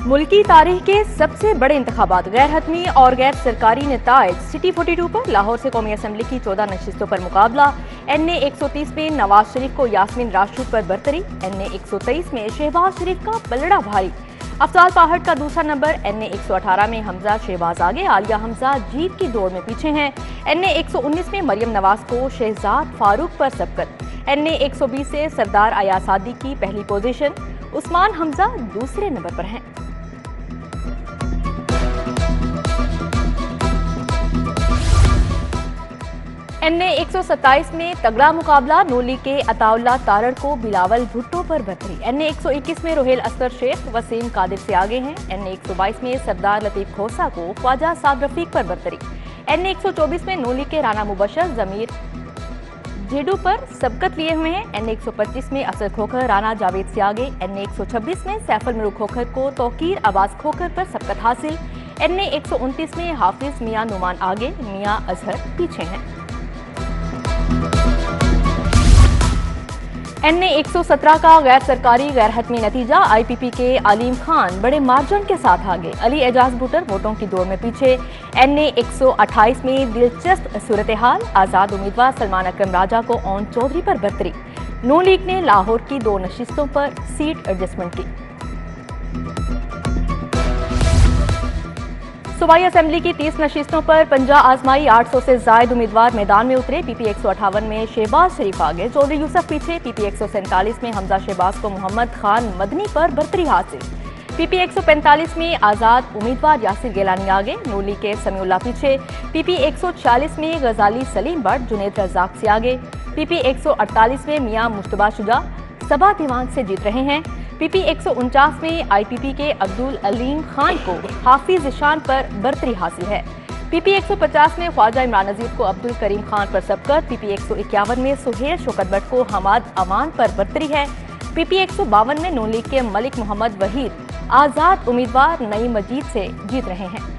मुल्की तारीख के सबसे बड़े इंतखाबात गैर हतमी और गैर सरकारी नताइज। सिटी 42 पर लाहौर से कौमी असम्बली की 14 नशिस्तों पर मुकाबला। NA 130 में नवाज शरीफ को यास्मीन राशिद पर बरतरी। NA 123 में शहबाज शरीफ का पलड़ा भारी। अफजाल पहाड़ का दूसरा नंबर। NA 118 में हमजा शहबाज आगे, आलिया हमजा जीत की दौड़ में पीछे हैं। NA 119 में मरियम नवाज को शहजाद फारूक पर सबकत। NA 120 से सरदार अयासादी की पहली पोजीशन। उस्मान हमजा दूसरे नंबर पर हैं। NA 127 में तगड़ा मुकाबला। नून लीग के अताउल्ला तारड़ को बिलावल भुट्टो पर बरतरी। NA 121 में रोहेल अस्कर शेख वसीम कादिर से आगे हैं। NA 122 में सरदार लतीफ खोसा को ख्वाजा साद रफीक पर बरतरी। NA 124 में नून लीग के राना मुबशर जमीर जेडू पर सबकत लिए हुए हैं। NA 125 में असद खोखर राना जावेद से आगे। NA 126 में सैफुल मलूक खोखर को तौकीर अब्बास खोखर पर सबकत हासिल। NA 129 में हाफिज मियां नुमान आगे, मियां अजहर पीछे हैं। NA 117 का गैर सरकारी गैर हतमी नतीजा। IPP के अलीम खान बड़े मार्जिन के साथ आगे, अली एजाज भुट्टर वोटों की दौड़ में पीछे। NA 128 में दिलचस्प सूरत हाल। आजाद उम्मीदवार सलमान अकरम राजा को ओन चौधरी पर बरतरी। नून लीग ने लाहौर की 2 नशिस्तों पर सीट एडजस्टमेंट की। सूबाई असेंबली की 30 नशिस्तों पर पंजा आजमाई। 800 से जायद उम्मीदवार मैदान में उतरे। PP 158 में शहबाज शरीफ आगे, चौधरी यूसुफ पीछे। PP 147 में हमजा शहबाज को मोहम्मद खान मदनी पर बरतरी हासिल। PP 145 में आजाद उम्मीदवार यासिर गिलानी आगे, नून लीग के समीउल्लाह पीछे। PP 146 में गजाली सलीम भट्ट जुनेद रज़ाक से आगे। PP 148 में मियां मुश्तबा शुजा सबा दीवान से जीत रहे हैं। PP 149 में IPP के अब्दुल अलीम खान को हाफिज ईशान पर बरतरी हासिल है। PP 150 में ख्वाजा इमरान नजीर को अब्दुल करीम खान पर सबकत। PP 151 में सुहेल शौकत भट्ट को हमाद अमान पर बरतरी है। PP 152 में नून लीग के मलिक मोहम्मद वहीद आजाद उम्मीदवार नई मजीद से जीत रहे हैं।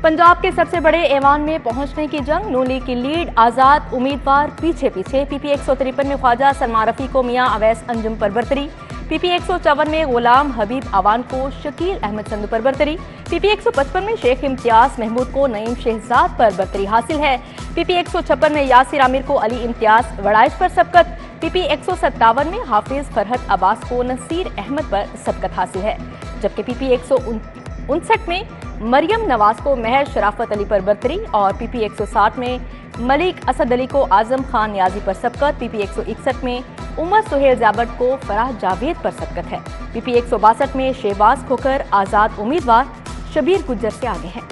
पंजाब के सबसे बड़े ऐवान में पहुंचने की जंग। नून लीग की लीड, आजाद उम्मीदवार पीछे पीछे। PP 153 में ख्वाजा सलमान रफी को मियां अवैस अंजुम पर बरतरी। PP 154 में गुलाम हबीब अवान को शकील अहमद संधू पर बरतरी। PP 155 में शेख इम्तियाज महमूद को नईम शहजाद पर बरतरी हासिल है। PP 156 में यासिर आमिर को अली इम्तियाज वड़ाइश पर सबकत। PP 157 में हाफिज फरहत अब्बास को नसीर अहमद पर सबकत हासिल है, जबकि PP 159 में मरियम नवाज को महर शराफत अली पर बरतरी और PP 160 में मलिक असद अली को आजम खान नियाजी पर सबकत। PP 161 में उमर सुहेल जाबट को फराह जावेद पर सबकत है। PP 162 में शहबाज खोखर आजाद उम्मीदवार शबीर गुज्जर से आगे हैं।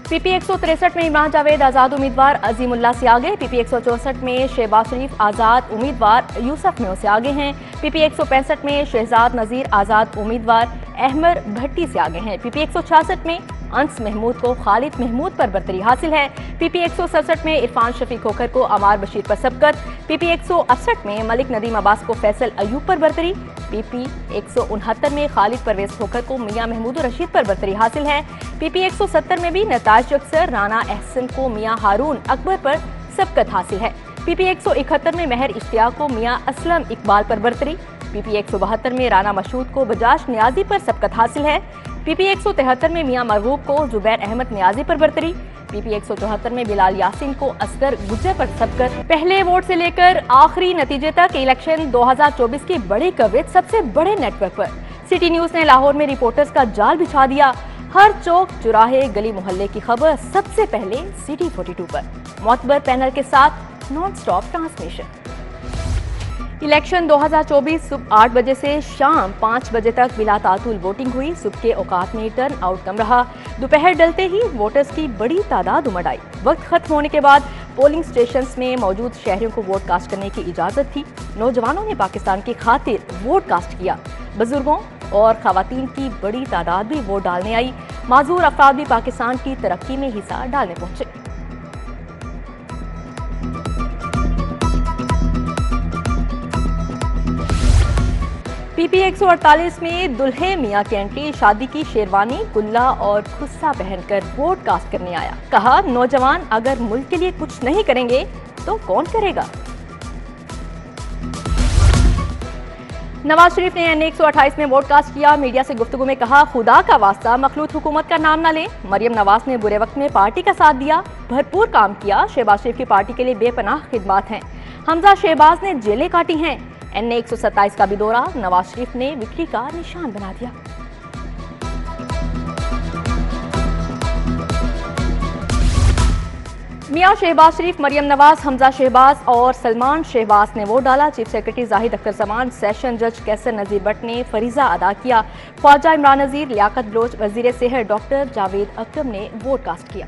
PP 163 में इमरान जावेद आजाद उम्मीदवार अजीमुल्लाह से आगे। PP 164 में शहबाज शरीफ आजाद उम्मीदवार यूसुफ मेव से आगे हैं। PP 165 में शहजाद नजीर आजाद उम्मीदवार अहमर भट्टी से आगे हैं। PP 166 में अंस महमूद को खालिद महमूद पर बरतरी हासिल है। PP 167 में इरफान शफीक खोखर को अमार बशीर पर सबकत। PP 168 में मलिक नदीम अब्बास को फैसल अयूब पर बरतरी। PP 169 में खालिद परवेज खोखर को मियां महमूद रशीद पर बरतरी हासिल है। PP 170 में भी नताज अक्सर राना एहसन को मियां हारून अकबर पर सबकत हासिल है। PP 171 में महर इश्तियाक को मियां असलम इकबाल पर बरतरी। PP 172 में राना मशहूद को बजाज नियाजी पर सबकत हासिल है। PP 173 में मियां मरगूब को जुबैर अहमद नियाजी पर बरतरी। PP 174 में बिलाल यासीन को असगर गुज्जर पर सबकत। पहले वोट से लेकर आखिरी नतीजे तक इलेक्शन 2024 की बड़ी कवरेज सबसे बड़े नेटवर्क पर। सिटी न्यूज ने लाहौर में रिपोर्टर्स का जाल बिछा दिया। हर चौक चौराहे गली मोहल्ले की खबर सबसे पहले सिटी 42 पर। मोतबर पैनल के साथ नॉन स्टॉप ट्रांसमिशन। इलेक्शन 2024 सुबह 8 बजे से शाम 5 बजे तक बिला तातुल वोटिंग हुई। सुबह के औकात में टर्न आउट कम रहा। दोपहर डलते ही वोटर्स की बड़ी तादाद उमड़ आई। वक्त खत्म होने के बाद पोलिंग स्टेशंस में मौजूद शहरियों को वोट कास्ट करने की इजाजत थी। नौजवानों ने पाकिस्तान की खातिर वोट कास्ट किया। बुजुर्गों और खवातीन की बड़ी तादाद भी वोट डालने आई। माजूर अफराद भी पाकिस्तान की तरक्की में हिस्सा डालने पहुंचे। PP 148 में दुल्हे मियां की एंट्री, शादी की शेरवानी, कुल्ला और खुस्सा पहनकर वोट कास्ट करने आया। कहा, नौजवान अगर मुल्क के लिए कुछ नहीं करेंगे तो कौन करेगा। नवाज शरीफ ने NA 128 में वोट कास्ट किया। मीडिया से गुफ्तगू में कहा, खुदा का वास्ता मखलूत हुकूमत का नाम न ले। मरियम नवाज ने बुरे वक्त में पार्टी का साथ दिया, भरपूर काम किया। शहबाज शरीफ की पार्टी के लिए बेपनाह खिदमत हैं। हमजा शहबाज ने जेलें काटी हैं। NA 127 का भी दौरा, नवाज शरीफ ने विक्ट्री का निशान बना दिया। मियां शहबाज शरीफ, मरियम नवाज, हमजा शहबाज और सलमान शहबाज ने वोट डाला। चीफ सेक्रेटरी जाहिद अख्तर समान, सेशन जज कैसर नजीर भट्ट ने फरीजा अदा किया। ख्वाजा इमरान नजीर, लियाकत बलोच, वजीर सेहत डॉक्टर जावेद अकरम ने वोट कास्ट किया।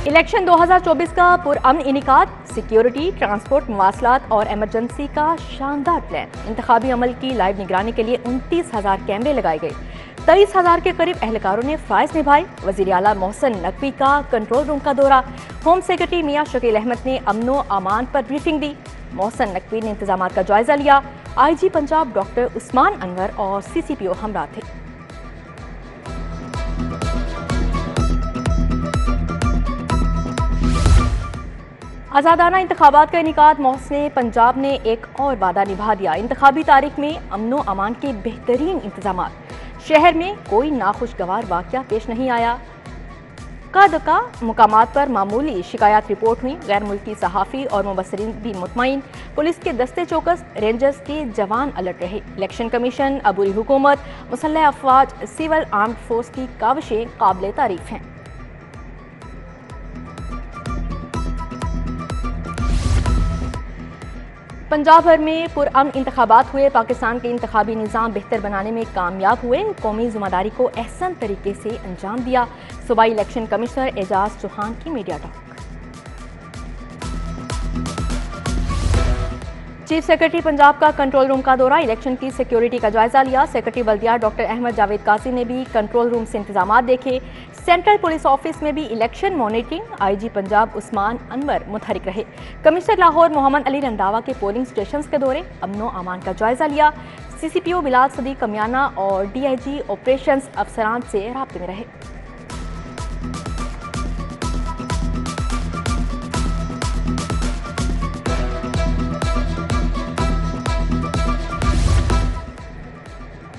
इलेक्शन 2024 का पुरअमन इनेकाद, सिक्योरिटी, ट्रांसपोर्ट, मवासलात और एमरजेंसी का शानदार प्लान। इंतखाबी अमल की लाइव निगरानी के लिए 29,000 कैमरे लगाए गए। 23,000 के करीब एहलकारों ने फ़राइज़ निभाए। वज़ीर आला मोहसिन नकवी का कंट्रोल रूम का दौरा। होम सेक्रेटरी मियां शकील अहमद ने अमनो अमान पर ब्रीफिंग दी। मोहसिन नकवी ने इंतजामात का जायजा लिया। IG पंजाब डॉक्टर उस्मान अनवर और CCPO हमरा थे। आज़ादाना इंतखाबात का इनेकाद, मोहसिन पंजाब ने एक और वादा निभा दिया। इंतखाबी तारीख में अमनो अमान के बेहतरीन इंतजामात। शहर में कोई नाखुशगवार वाक़या पेश नहीं आया। का मुकामात पर मामूली शिकायत रिपोर्ट हुई। गैर मुल्की सहाफ़ी और मुबस्सिरीन भी मुतमईन। पुलिस के दस्ते चौकस, रेंजर्स के जवान अलर्ट रहे। इलेक्शन कमीशन, अबूरी हुकूमत, मुसल्लह अफवाज, सिविल आर्म्ड फोर्स की काविशें काबिल तारीफ हैं। पंजाब भर में पुरअमन इंतखाबात हुए। पाकिस्तान के इंतखाबी निज़ाम बेहतर बनाने में कामयाब हुए। कौमी ज़िम्मेदारी को अहसन तरीके से अंजाम दिया। सूबाई इलेक्शन कमिश्नर एजाज चौहान की media talk. Chief secretary Punjab का कंट्रोल रूम का दौरा, इलेक्शन की सिक्योरिटी का जायजा लिया। सेक्रेटरी बल्दियात डॉक्टर अहमद जावेद काजी ने भी कंट्रोल रूम से इंतजामात देखे। सेंट्रल पुलिस ऑफिस में भी election monitoring. IG Punjab Usman Anwar मुतहरिक रहे। कमिश्नर लाहौर मोहम्मद अली रंधावा के पोलिंग स्टेशन के दौरे, अमनो अमान का जायजा लिया। CCPO बिलाल सदीक कमियाना और DIG ऑपरेशंस अफसरान से राब्ते में रहे।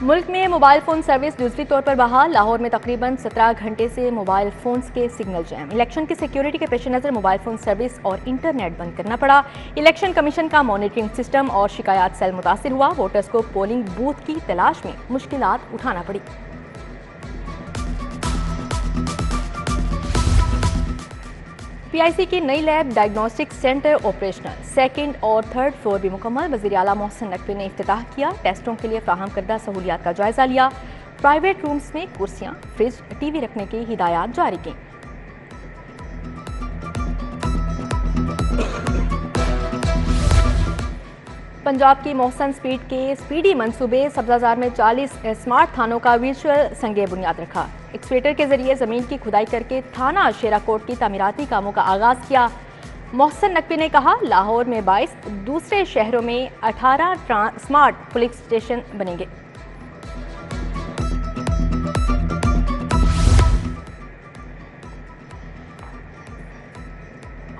मुल्क में मोबाइल फ़ोन सर्विस दूसरी तौर पर बहाल। लाहौर में तकरीबन 17 घंटे से मोबाइल फ़ोन्स के सिग्नल जैम। इलेक्शन की सिक्योरिटी के पेश नज़र मोबाइल फ़ोन सर्विस और इंटरनेट बंद करना पड़ा। इलेक्शन कमीशन का मॉनिटरिंग सिस्टम और शिकायत सेल मुतासिर हुआ। वोटर्स को पोलिंग बूथ की तलाश में मुश्किलात उठाना पड़ी। PIC की नई lab diagnostic centre operational. Second और थर्ड फ्लोर भी मुकम्मल। वज़ीर आला मोहसिन नकवी ने इफ्तिताह किया। टेस्टों के लिए फ्राहम करदा सहूलियात का जायजा लिया। प्राइवेट रूम्स में कुर्सियां, फ्रिज, TV रखने की हिदायत जारी की। पंजाब की मोहसन स्पीड के स्पीडी मंसूबे, सब्जाजार में 40 स्मार्ट थानों का वर्चुअल संगे बुनियाद रखा। एक्सकेवेटर के जरिए जमीन की खुदाई करके थाना शेराकोट की तामीराती कामों का आगाज किया। मोहसिन नकवी ने कहा, लाहौर में 22, दूसरे शहरों में 18 स्मार्ट पुलिस स्टेशन बनेंगे।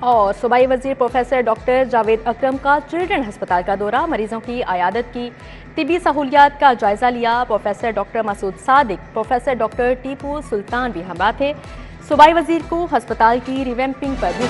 और सूबाई वजीर प्रोफेसर डॉक्टर जावेद अकरम का चिल्ड्रन अस्पताल का दौरा, मरीजों की आयादत की, तिबी सहूलियात का जायजा लिया। Professor doctor Masood Sadiq, professor doctor Tipu Sultan भी हमरा थे। सूबाई वजीर को अस्पताल की रिवैम्पिंग पर भी